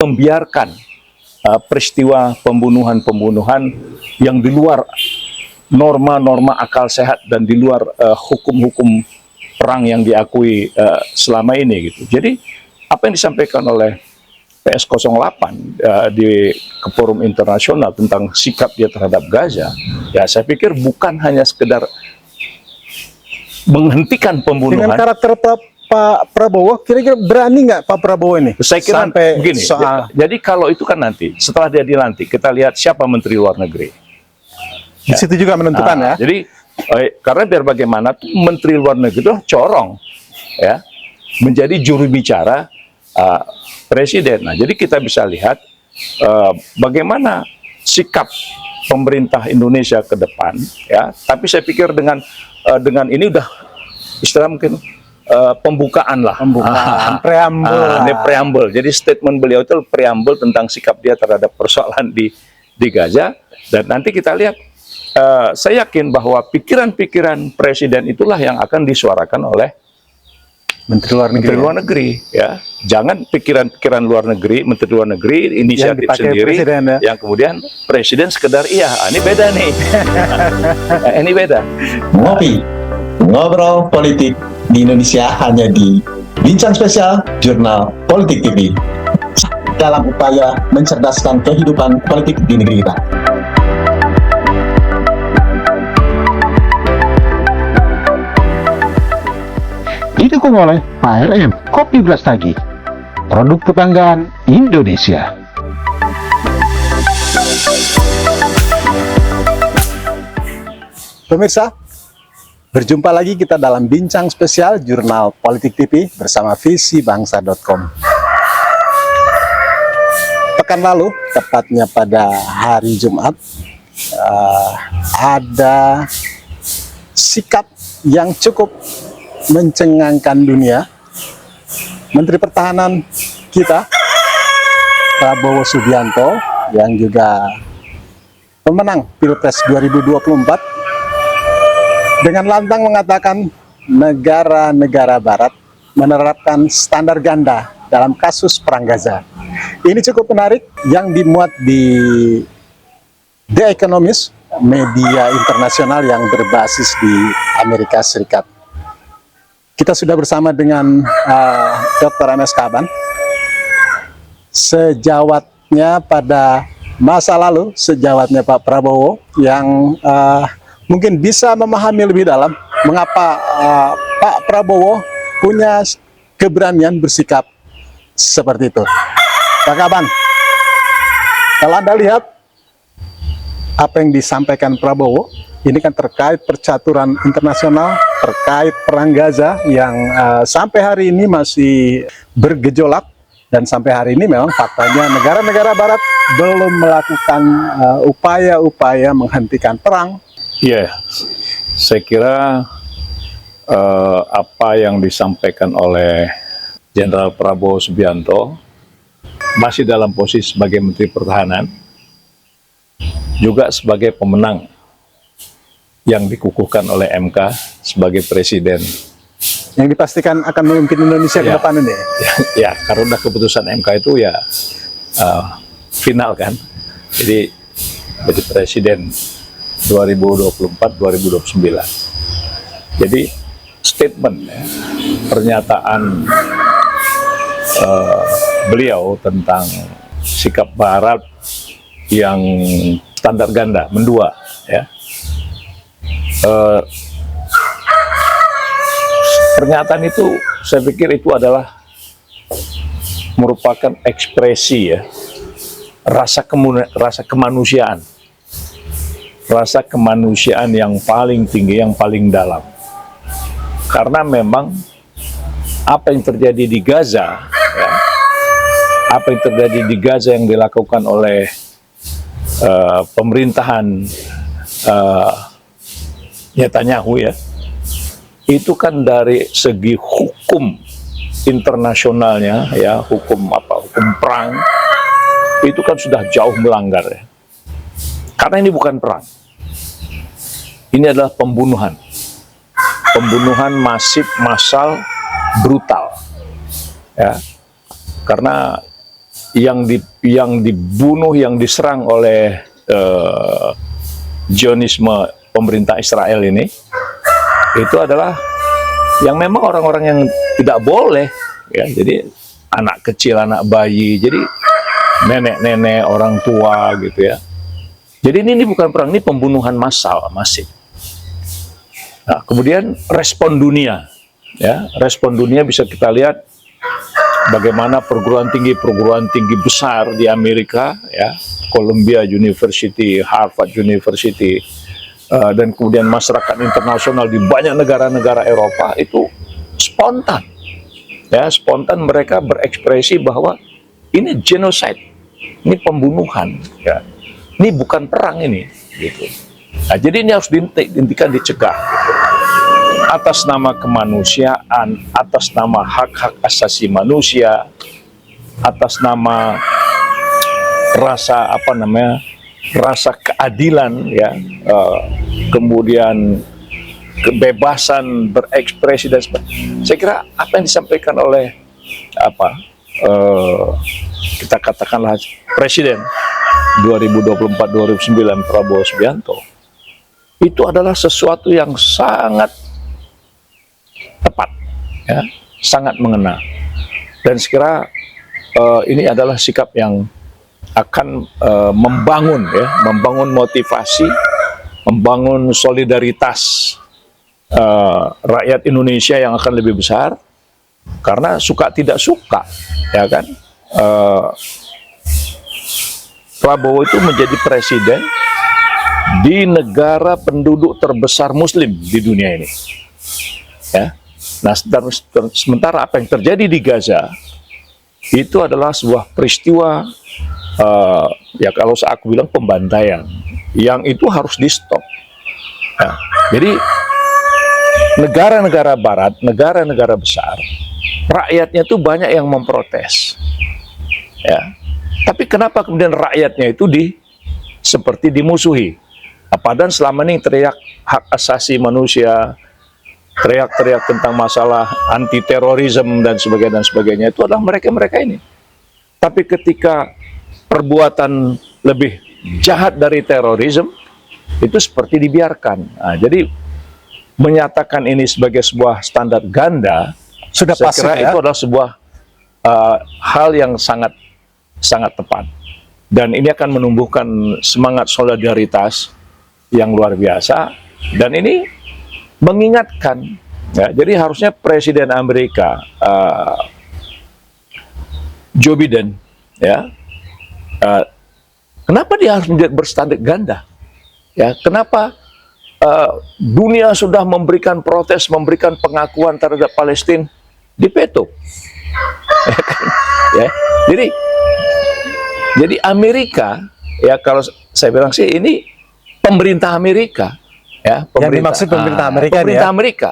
membiarkan peristiwa pembunuhan-pembunuhan yang di luar norma-norma akal sehat dan di luar hukum-hukum perang yang diakui selama ini gitu. Jadi apa yang disampaikan oleh PS08 di forum internasional tentang sikap dia terhadap Gaza, ya saya pikir bukan hanya sekedar menghentikan pembunuhan. Dengan karakter Pak Prabowo, kira-kira berani nggak Pak Prabowo ini? Saya kira sampai begini, jadi kalau itu kan nanti, setelah dia dilantik, kita lihat siapa Menteri Luar Negeri. Di situ juga menentukan ya. Jadi, karena biar bagaimana, Menteri Luar Negeri itu corong, ya, menjadi juru bicara Presiden. Nah, jadi kita bisa lihat bagaimana sikap pemerintah Indonesia ke depan, ya. Tapi saya pikir dengan ini udah istilah mungkin pembukaan lah. Preambul. Ini preambul. Jadi statement beliau itu preambul tentang sikap dia terhadap persoalan di Gaza. Dan nanti kita lihat, saya yakin bahwa pikiran-pikiran Presiden itulah yang akan disuarakan oleh Menteri Luar Negeri. Ya. Jangan pikiran-pikiran luar negeri, Menteri Luar Negeri, inisiatif sendiri, Presiden, ya. yang kemudian Presiden sekedar iya, ini beda nih. Ini beda. Ngopi, ngobrol politik di Indonesia hanya di Bincang Spesial Jurnal Politik TV, dalam upaya mencerdaskan kehidupan politik di negeri kita. Didukung oleh PRM Kopi Brastagi, produk kebanggaan Indonesia. Pemirsa, berjumpa lagi kita dalam Bincang Spesial Jurnal Politik TV bersama visibangsa.com. Pekan lalu, tepatnya pada hari Jumat, ada sikap yang cukup mencengangkan dunia. Menteri Pertahanan kita, Prabowo Subianto, yang juga pemenang Pilpres 2024, dengan lantang mengatakan negara-negara Barat menerapkan standar ganda dalam kasus perang Gaza. Ini cukup menarik, yang dimuat di The Economist, media internasional yang berbasis di Amerika Serikat. Kita sudah bersama dengan Dr. MS Kaban. Sejawatnya pada masa lalu, sejawatnya Pak Prabowo, yang mungkin bisa memahami lebih dalam mengapa Pak Prabowo punya keberanian bersikap seperti itu. Pak Kaban, kalau Anda lihat apa yang disampaikan Prabowo, ini kan terkait percaturan internasional, terkait perang Gaza yang sampai hari ini masih bergejolak, dan sampai hari ini memang faktanya negara-negara Barat belum melakukan upaya-upaya menghentikan perang. Ya, saya kira apa yang disampaikan oleh Jenderal Prabowo Subianto masih dalam posisi sebagai Menteri Pertahanan, juga sebagai pemenang yang dikukuhkan oleh MK sebagai Presiden. Yang dipastikan akan memimpin Indonesia ke depan ini. Ya, karena keputusan MK itu ya final kan. Jadi Presiden 2024-2029. Jadi statement, ya, pernyataan beliau tentang sikap Barat yang standar ganda, mendua, ya. Pernyataan itu saya pikir itu adalah merupakan ekspresi, ya, rasa kemanusiaan. Rasa kemanusiaan yang paling tinggi, yang paling dalam. Karena memang apa yang terjadi di Gaza, ya, apa yang terjadi di Gaza yang dilakukan oleh pemerintahan Netanyahu, ya, itu kan dari segi hukum internasionalnya, ya, hukum perang, itu kan sudah jauh melanggar, ya. Karena ini bukan perang, ini adalah pembunuhan masif, massal, brutal, ya. Karena yang dibunuh, yang diserang oleh Zionisme pemerintah Israel ini, itu adalah yang memang orang-orang yang tidak boleh, ya. Jadi anak kecil, anak bayi, jadi nenek-nenek, orang tua gitu ya. Jadi ini bukan perang, ini pembunuhan massal, masif. Nah, kemudian respon dunia, ya, respon dunia bisa kita lihat bagaimana perguruan tinggi besar di Amerika, ya, Columbia University, Harvard University, dan kemudian masyarakat internasional di banyak negara-negara Eropa itu spontan, ya, spontan mereka berekspresi bahwa ini genocide, ini pembunuhan, ya, ini bukan perang ini, gitu. Nah, jadi ini harus dihentikan, dicegah, gitu. Atas nama kemanusiaan, atas nama hak-hak asasi manusia, atas nama rasa rasa keadilan, ya, kemudian kebebasan berekspresi dan sebagainya. Saya kira apa yang disampaikan oleh kita katakanlah Presiden 2024-2009 Prabowo Subianto itu adalah sesuatu yang sangat tepat, ya, sangat mengena, dan sekira ini adalah sikap yang akan membangun motivasi, membangun solidaritas rakyat Indonesia yang akan lebih besar, karena suka tidak suka, ya kan, Prabowo itu menjadi presiden di negara penduduk terbesar Muslim di dunia ini, ya. Nah, sementara apa yang terjadi di Gaza itu adalah sebuah peristiwa, ya kalau aku bilang pembantaian, yang itu harus di stop. Ya, jadi negara-negara Barat, negara-negara besar, rakyatnya itu banyak yang memprotes, ya. Tapi kenapa kemudian rakyatnya itu seperti dimusuhi? Padahal selama ini teriak hak asasi manusia, teriak-teriak tentang masalah anti terorisme dan sebagainya itu adalah mereka ini. Tapi ketika perbuatan lebih jahat dari terorisme itu seperti dibiarkan. Nah, jadi menyatakan ini sebagai sebuah standar ganda, Sudah saya pasif, kira ya? itu adalah sebuah hal yang sangat tepat, dan ini akan menumbuhkan semangat solidaritas yang luar biasa, dan ini mengingatkan, ya, jadi harusnya Presiden Amerika Joe Biden, ya, kenapa dia harus menjadi berstandar ganda, ya, kenapa dunia sudah memberikan protes, memberikan pengakuan terhadap Palestina, dipeto, ya kan? Ya, jadi Amerika, ya, kalau saya bilang sih ini pemerintah Amerika, ya, Yang dimaksud pemerintah Amerika, pemerintah ya? Amerika,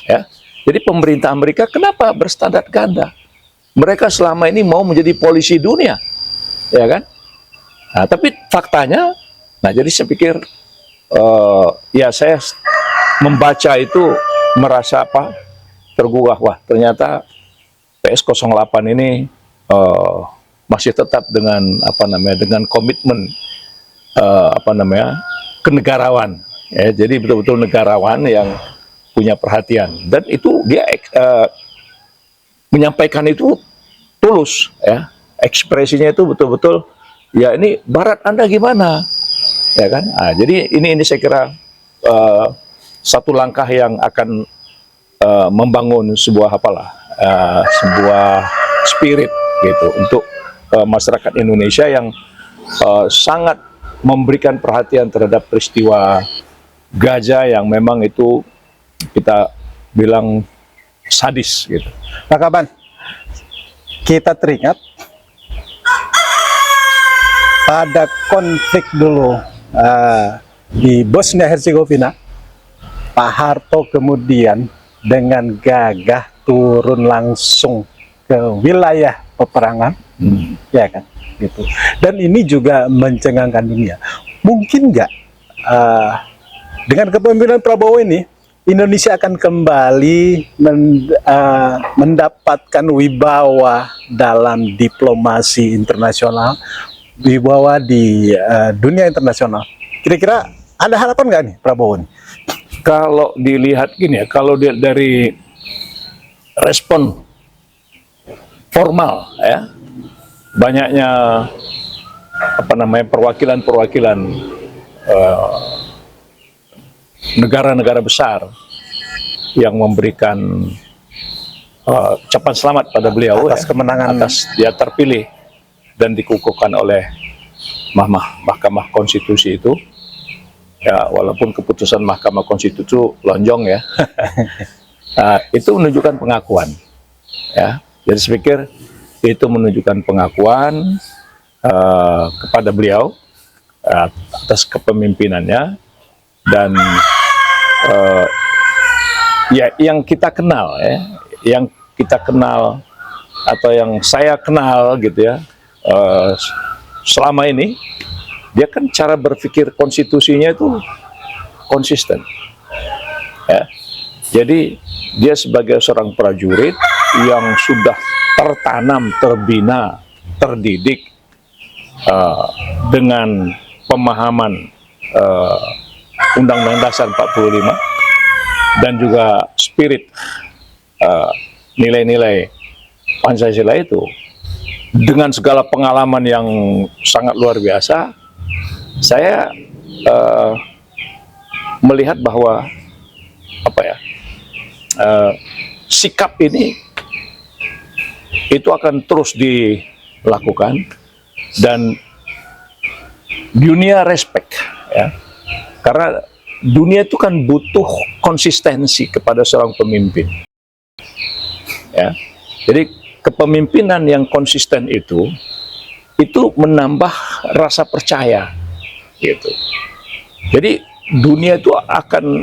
ya. Jadi pemerintah Amerika kenapa berstandar ganda? Mereka selama ini mau menjadi polisi dunia, ya kan? Nah, tapi faktanya, nah, jadi saya pikir, ya, saya membaca itu merasa tergugah, wah, ternyata PS08 ini masih tetap dengan dengan komitmen kenegarawan, ya, jadi betul-betul negarawan yang punya perhatian, dan itu dia menyampaikan itu tulus, ya, ekspresinya itu betul-betul, ya, ini Barat Anda gimana, ya kan? Nah, jadi ini saya kira satu langkah yang akan membangun sebuah sebuah spirit gitu untuk masyarakat Indonesia yang sangat memberikan perhatian terhadap peristiwa Gaza yang memang itu kita bilang sadis gitu. Pak Kaban, kita teringat pada konflik dulu di Bosnia Herzegovina, Pak Harto kemudian dengan gagah turun langsung ke wilayah peperangan, ya kan, gitu. Dan ini juga mencengangkan dunia. Mungkin nggak dengan kepemimpinan Prabowo ini Indonesia akan kembali mendapatkan wibawa dalam diplomasi internasional, wibawa di dunia internasional. Kira-kira ada harapan nggak nih Prabowo nih? Kalau dilihat gini ya, kalau dari respon formal ya, banyaknya perwakilan-perwakilan negara-negara besar yang memberikan ucapan selamat pada beliau Atas kemenangan. atas dia terpilih dan dikukuhkan oleh Mahkamah Konstitusi itu. Ya, walaupun keputusan Mahkamah Konstitusi lonjong ya, itu menunjukkan pengakuan. Ya, jadi saya pikir itu menunjukkan pengakuan kepada beliau atas kepemimpinannya dan ya yang kita kenal atau yang saya kenal gitu ya, selama ini dia kan cara berpikir konstitusinya itu konsisten ya. Jadi dia sebagai seorang prajurit yang sudah tertanam, terbina, terdidik dengan pemahaman Undang-Undang Dasar 45 dan juga spirit nilai-nilai Pancasila itu, dengan segala pengalaman yang sangat luar biasa, saya melihat bahwa sikap ini itu akan terus dilakukan dan dunia respect ya, karena dunia itu kan butuh konsistensi kepada seorang pemimpin ya. Jadi kepemimpinan yang konsisten itu menambah rasa percaya gitu. Jadi dunia itu akan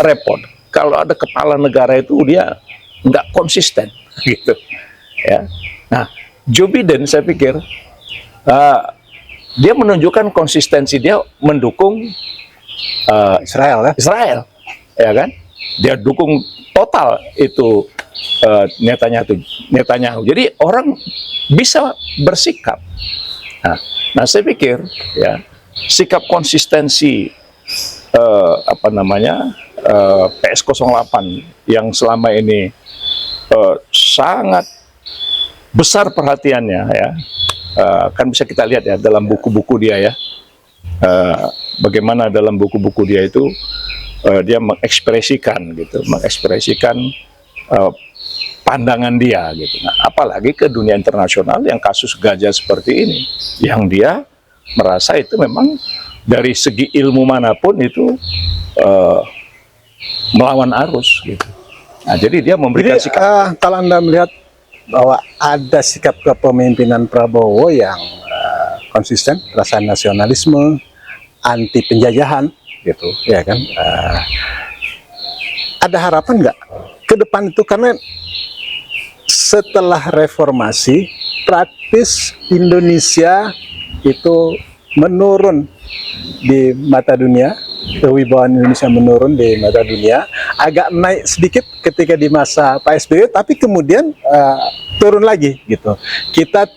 repot kalau ada kepala negara itu dia nggak konsisten gitu ya. Nah, Joe Biden saya pikir dia menunjukkan konsistensi, dia mendukung Israel ya. Israel ya kan, dia dukung total itu Netanyahu. Jadi orang bisa bersikap. Nah saya pikir ya, sikap konsistensi PS08 yang selama ini sangat besar perhatiannya ya, kan bisa kita lihat ya dalam buku-buku dia ya, bagaimana dalam buku-buku dia itu dia mengekspresikan pandangan dia gitu. Nah, apalagi ke dunia internasional yang kasus gajah seperti ini, yang dia merasa itu memang dari segi ilmu manapun itu melawan arus gitu. Nah, jadi dia memberikan Jadi sikap. kalau Anda melihat bahwa ada sikap kepemimpinan Prabowo yang konsisten, rasa nasionalisme, anti penjajahan gitu ya kan, ada harapan nggak ke depan itu? Karena setelah reformasi praktis Indonesia itu menurun di mata dunia, kewibawaan Indonesia menurun di mata dunia, agak naik sedikit ketika di masa Pak SBY, tapi kemudian turun lagi gitu. Kita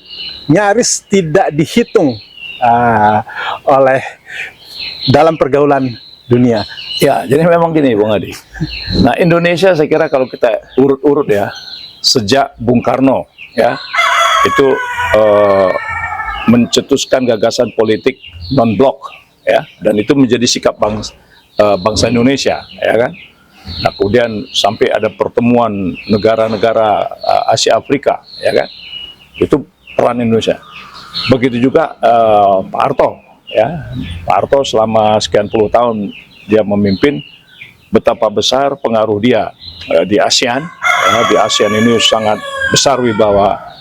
nyaris tidak dihitung oleh dalam pergaulan dunia. Ya, jadi memang gini Bung Adi. Nah, Indonesia saya kira kalau kita urut-urut ya, sejak Bung Karno ya, itu mencetuskan gagasan politik non-blok ya, dan itu menjadi sikap bangsa Indonesia ya kan. Nah, kemudian sampai ada pertemuan negara-negara Asia Afrika ya kan, itu peran Indonesia. Begitu juga Pak Harto ya, Pak Harto selama sekian puluh tahun dia memimpin, betapa besar pengaruh dia di ASEAN ya. Di ASEAN ini sangat besar wibawa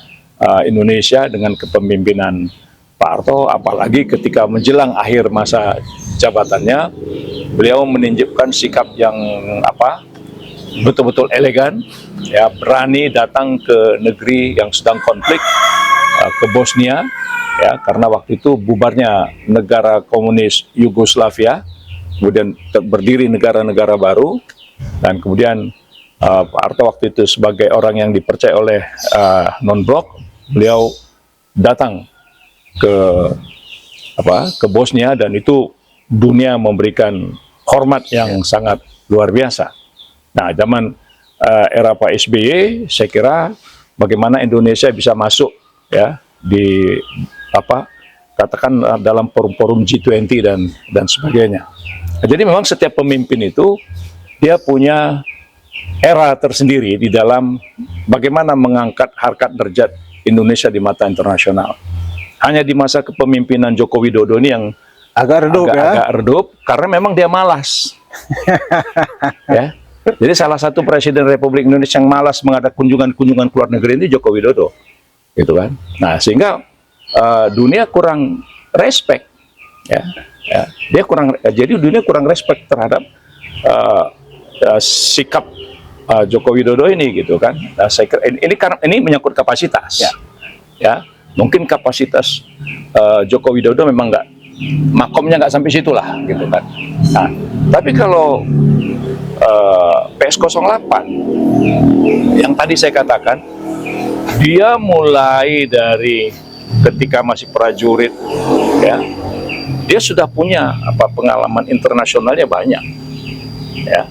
Indonesia dengan kepemimpinan Pak Harto, apalagi ketika menjelang akhir masa jabatannya, beliau menunjukkan sikap yang betul-betul elegan, ya, berani datang ke negeri yang sedang konflik, ke Bosnia, ya, karena waktu itu bubarnya negara komunis Yugoslavia, kemudian berdiri negara-negara baru, Dan kemudian Pak Harto waktu itu sebagai orang yang dipercaya oleh non-blok, beliau datang ke bosnya, dan itu dunia memberikan hormat yang sangat luar biasa. Nah, zaman era Pak SBY, saya kira bagaimana Indonesia bisa masuk ya di katakan dalam forum-forum G20 dan sebagainya. Nah, jadi memang setiap pemimpin itu dia punya era tersendiri di dalam bagaimana mengangkat harkat derajat Indonesia di mata internasional. Hanya di masa kepemimpinan Joko Widodo ini yang Agak redup ya. agak redup karena memang dia malas. Ya. Jadi salah satu presiden Republik Indonesia yang malas mengadakan kunjungan-kunjungan ke luar negeri ini Joko Widodo, gitu kan. Nah, sehingga dunia kurang respect, ya. Dia jadi dunia kurang respect terhadap sikap Joko Widodo ini, gitu kan. Nah, saya kira ini menyangkut kapasitas, ya. Mungkin kapasitas Joko Widodo memang makomnya nggak sampai situlah, gitu kan. Nah, tapi kalau PS08 yang tadi saya katakan, dia mulai dari ketika masih prajurit, ya, dia sudah punya pengalaman internasionalnya banyak, ya.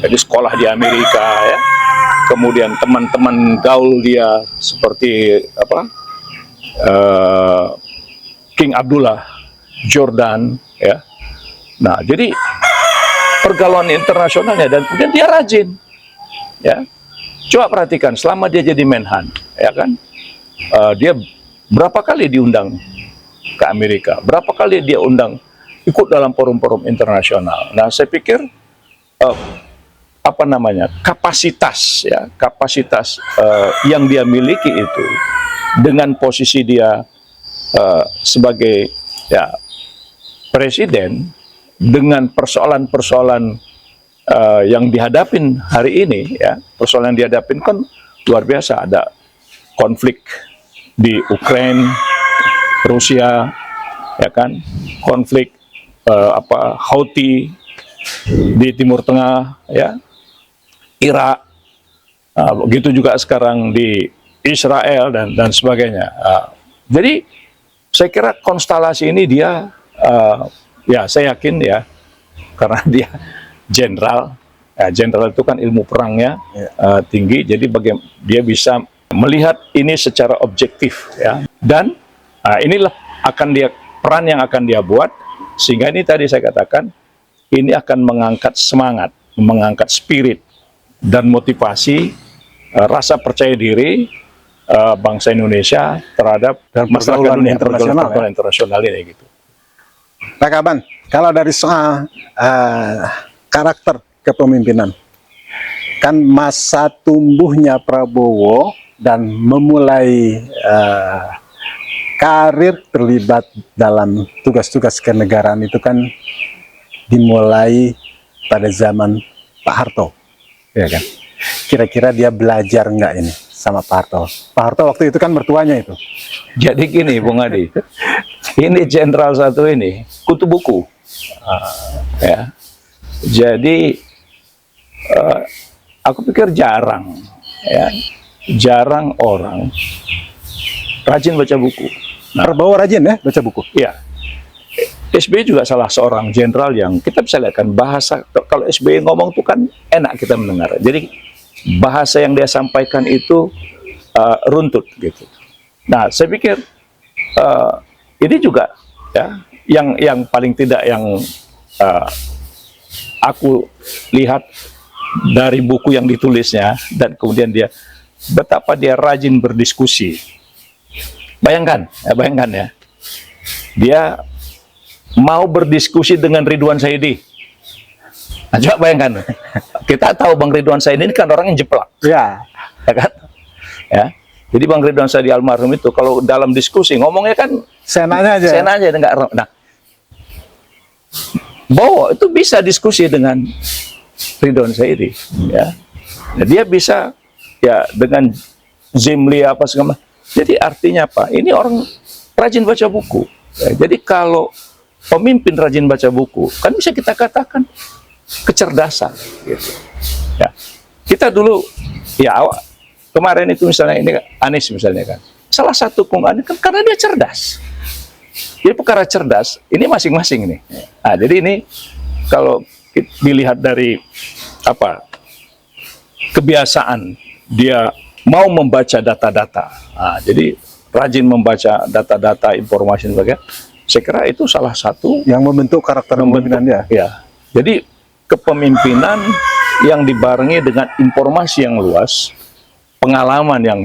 Jadi sekolah di Amerika, ya, kemudian teman-teman gaul dia seperti King Abdullah Jordan, ya. Nah, jadi pergaulan internasionalnya, dan kemudian dia rajin, ya. Coba perhatikan selama dia jadi Menhan, ya kan, dia berapa kali diundang ke Amerika, berapa kali dia ikut dalam forum-forum internasional. Nah, saya pikir kapasitas yang dia miliki itu, dengan posisi dia sebagai presiden, dengan persoalan-persoalan yang dihadapin hari ini, ya, persoalan yang dihadapin kan luar biasa. Ada konflik di Ukraina, Rusia, ya kan, konflik Houthi di Timur Tengah, ya, Irak, begitu juga sekarang di Israel dan sebagainya. Jadi saya kira konstelasi ini dia ya, saya yakin, ya, karena dia jenderal, ya, jenderal itu kan ilmu perangnya tinggi, jadi dia bisa melihat ini secara objektif, ya. Dan inilah peran yang akan dia buat, sehingga ini tadi saya katakan ini akan mengangkat semangat, mengangkat spirit dan motivasi, rasa percaya diri bangsa Indonesia terhadap masyarakat dunia internasional ini, gitu. Pak Kaban, kalau dari soal karakter kepemimpinan, kan masa tumbuhnya Prabowo dan memulai karir terlibat dalam tugas-tugas kenegaraan itu kan dimulai pada zaman Pak Harto, ya kan? Kira-kira dia belajar nggak ini sama Pak Harto? Pak Harto waktu itu kan mertuanya itu. Jadi gini, Bung Adi, ini jenderal satu ini kutu buku, ya. Jadi aku pikir jarang orang rajin baca buku. Nah, Prabowo rajin ya baca buku. ya, SBY juga salah seorang jenderal yang kita bisa lihat kan bahasa, kalau SBY ngomong tuh kan enak kita mendengar. Jadi bahasa yang dia sampaikan itu runtut, gitu. Nah, saya pikir ini juga, ya, yang paling tidak yang aku lihat dari buku yang ditulisnya, dan kemudian betapa dia rajin berdiskusi. Bayangkan ya, dia mau berdiskusi dengan Ridwan Saidi. Nah, coba bayangkan, kita tahu Bang Ridwan Saidi ini kan orang yang jeplak, Ya. ya kan? Ya, jadi Bang Ridwan Saidi almarhum itu kalau dalam diskusi ngomongnya kan Senanya aja. enggak. Nah, Bowo itu bisa diskusi dengan Ridwan Saidi, ya. Nah, dia bisa, ya, dengan Zimli apa segala. Jadi artinya apa? Ini orang rajin baca buku. Ya, jadi kalau pemimpin rajin baca buku, kan bisa kita katakan kecerdasan gitu. Ya. Kita dulu kemarin itu misalnya ini Anies misalnya kan. Salah satu Anies kan karena dia cerdas. Jadi perkara cerdas ini masing-masing nih. Nah, jadi ini kalau dilihat dari kebiasaan dia mau membaca data-data. Nah, jadi rajin membaca data-data, informasi dan sebagainya. Saya kira itu salah satu yang membentuk karakter kepemimpinan dia. Ya. Jadi kepemimpinan yang dibarengi dengan informasi yang luas, pengalaman yang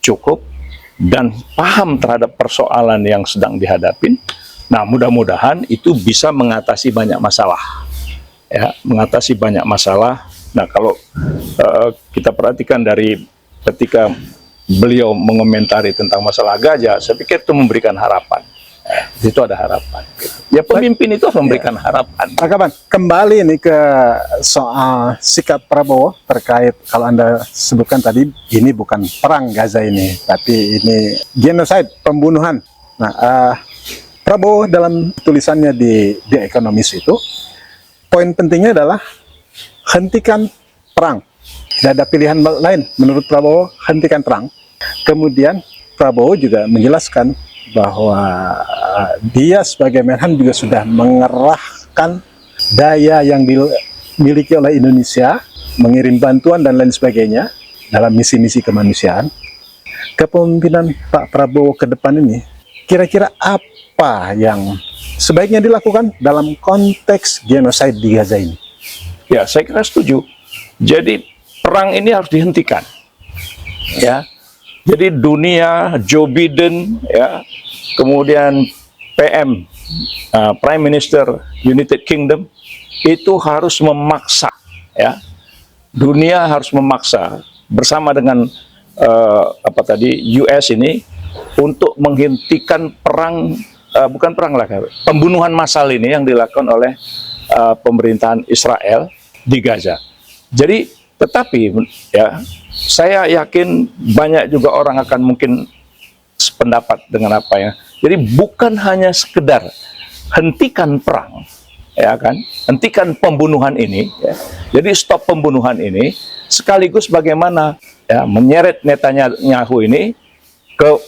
cukup, dan paham terhadap persoalan yang sedang dihadapin. Nah, mudah-mudahan itu bisa mengatasi banyak masalah. Ya, mengatasi banyak masalah. Nah, kalau kita perhatikan dari ketika beliau mengomentari tentang masalah gajah, saya pikir itu memberikan harapan. Itu ada harapan. Ya, pemimpin itu harus memberikan harapan. Pak Kaban, kembali nih ke soal sikap Prabowo terkait, kalau Anda sebutkan tadi, ini bukan perang Gaza ini, tapi ini genocide, pembunuhan. Nah, Prabowo dalam tulisannya di The Economist itu, poin pentingnya adalah hentikan perang. Tidak ada pilihan lain menurut Prabowo, hentikan perang. Kemudian Prabowo juga menjelaskan bahwa dia sebagai Menhan juga sudah mengerahkan daya yang dimiliki oleh Indonesia, mengirim bantuan dan lain sebagainya dalam misi-misi kemanusiaan. Kepemimpinan Pak Prabowo ke depan ini, kira-kira apa yang sebaiknya dilakukan dalam konteks genosida di Gaza ini? Ya, saya kira setuju. Jadi perang ini harus dihentikan. Ya. Jadi dunia, Joe Biden, ya, kemudian PM, Prime Minister United Kingdom, itu harus memaksa, ya, dunia harus memaksa bersama dengan US ini untuk menghentikan perang, bukan perang lah, pembunuhan massal ini yang dilakukan oleh pemerintahan Israel di Gaza. Jadi, tetapi ya, saya yakin banyak juga orang akan mungkin sependapat dengan apa ya. Jadi bukan hanya sekedar hentikan perang, ya kan? Hentikan pembunuhan ini. Ya. Jadi stop pembunuhan ini, sekaligus bagaimana ya menyeret Netanyahu ini ke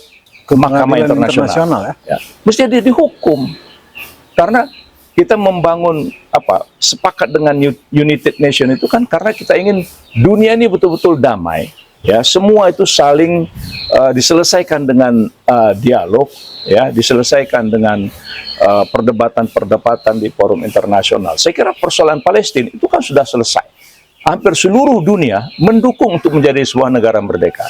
Mahkamah Internasional. Ya. Mesti dia dihukum karena kita membangun sepakat dengan United Nation itu kan karena kita ingin dunia ini betul-betul damai, ya, semua itu saling diselesaikan dengan dialog, ya, diselesaikan dengan perdebatan-perdebatan di forum internasional. Saya kira persoalan Palestina itu kan sudah selesai. Hampir seluruh dunia mendukung untuk menjadi sebuah negara merdeka.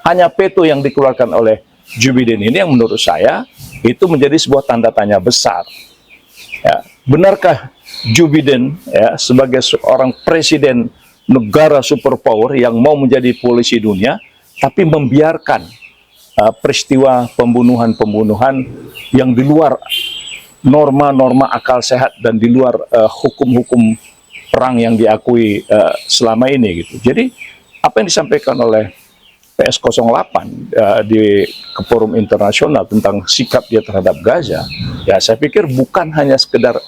Hanya veto yang dikeluarkan oleh Joe Biden ini yang menurut saya itu menjadi sebuah tanda tanya besar. Ya, benarkah Joe Biden ya, sebagai seorang presiden negara superpower yang mau menjadi polisi dunia, tapi membiarkan peristiwa pembunuhan-pembunuhan yang di luar norma-norma akal sehat dan di luar hukum-hukum perang yang diakui selama ini gitu. Jadi apa yang disampaikan oleh PS08 di forum internasional tentang sikap dia terhadap Gaza, ya saya pikir bukan hanya sekedar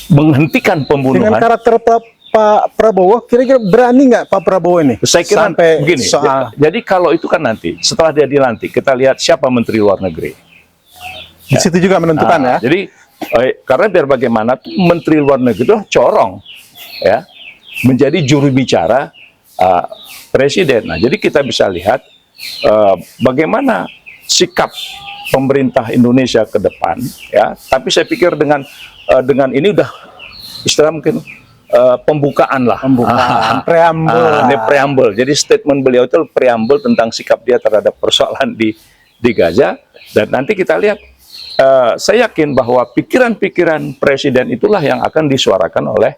menghentikan pembunuhan. Dengan karakter Pak Prabowo, kira-kira berani nggak Pak Prabowo ini? Saya kira sampai begini, jadi kalau itu kan nanti setelah dia dilantik, kita lihat siapa Menteri Luar Negeri. Di situ juga menentukan ya. Jadi karena biar bagaimana tuh Menteri Luar Negeri itu corong, ya, menjadi juru bicara Presiden. Nah, jadi kita bisa lihat bagaimana sikap pemerintah Indonesia ke depan, ya. Tapi saya pikir dengan ini udah istilah mungkin pembukaan lah. Pembukaan, preambul. Ini preambul. Jadi statement beliau itu preambul tentang sikap dia terhadap persoalan di Gaza. Dan nanti kita lihat, saya yakin bahwa pikiran-pikiran Presiden itulah yang akan disuarakan oleh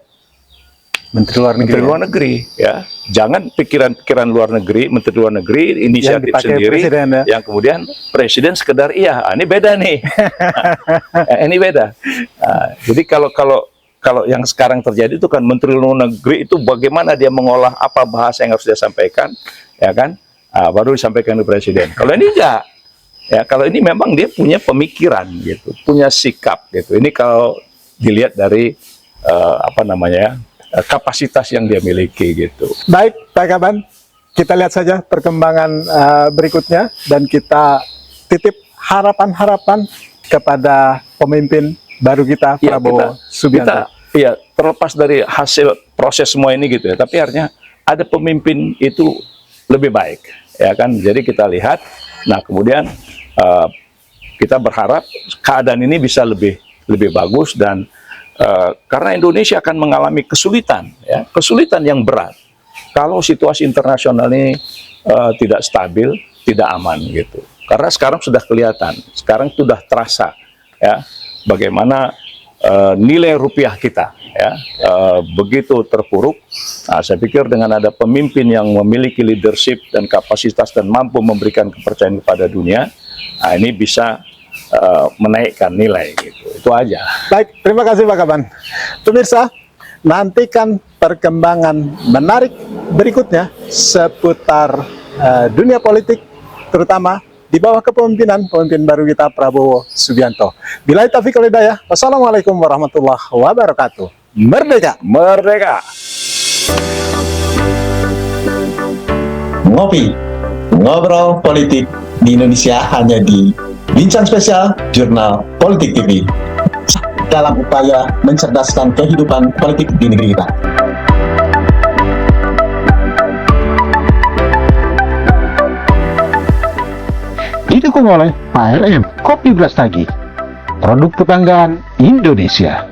Menteri Luar Negeri, ya. Jangan pikiran-pikiran luar negeri, Menteri Luar Negeri, inisiatif sendiri, Presiden, ya. yang kemudian Presiden sekedar iya, ini beda nih, ini beda. Jadi kalau yang sekarang terjadi itu kan Menteri Luar Negeri itu bagaimana dia mengolah apa bahasa yang harus dia sampaikan, ya kan, baru disampaikan ke Presiden. Kalau ini enggak, ya, kalau ini memang dia punya pemikiran gitu, punya sikap gitu. Ini kalau dilihat dari kapasitas yang dia miliki gitu. Baik, Pak Kaban, kita lihat saja perkembangan berikutnya dan kita titip harapan-harapan kepada pemimpin baru kita, Ya, Prabowo Subianto. Iya, terlepas dari hasil proses semua ini gitu ya, tapi artinya ada pemimpin itu lebih baik, ya kan? Jadi kita lihat, nah kemudian kita berharap keadaan ini bisa lebih bagus dan karena Indonesia akan mengalami kesulitan, ya, kesulitan yang berat kalau situasi internasional ini tidak stabil, tidak aman gitu. Karena sekarang sudah kelihatan, sekarang sudah terasa, ya, bagaimana nilai rupiah kita, ya, begitu terpuruk. Nah, saya pikir dengan ada pemimpin yang memiliki leadership dan kapasitas dan mampu memberikan kepercayaan kepada dunia, nah, ini bisa menaikkan nilai gitu. Itu aja. Baik, terima kasih Pak Kaban. Pemirsa, nantikan perkembangan menarik berikutnya seputar dunia politik, terutama di bawah kepemimpinan pemimpin baru kita, Prabowo Subianto. Billahi taufiq wal hidayah. Wassalamualaikum warahmatullahi wabarakatuh. Merdeka! Merdeka! Ngopi, ngobrol politik di Indonesia hanya di Bincang Spesial Jurnal Politik TV. Dalam upaya mencerdaskan kehidupan politik di negeri kita. Didukung oleh PLM Kopi Brastagi, produk kebanggaan Indonesia.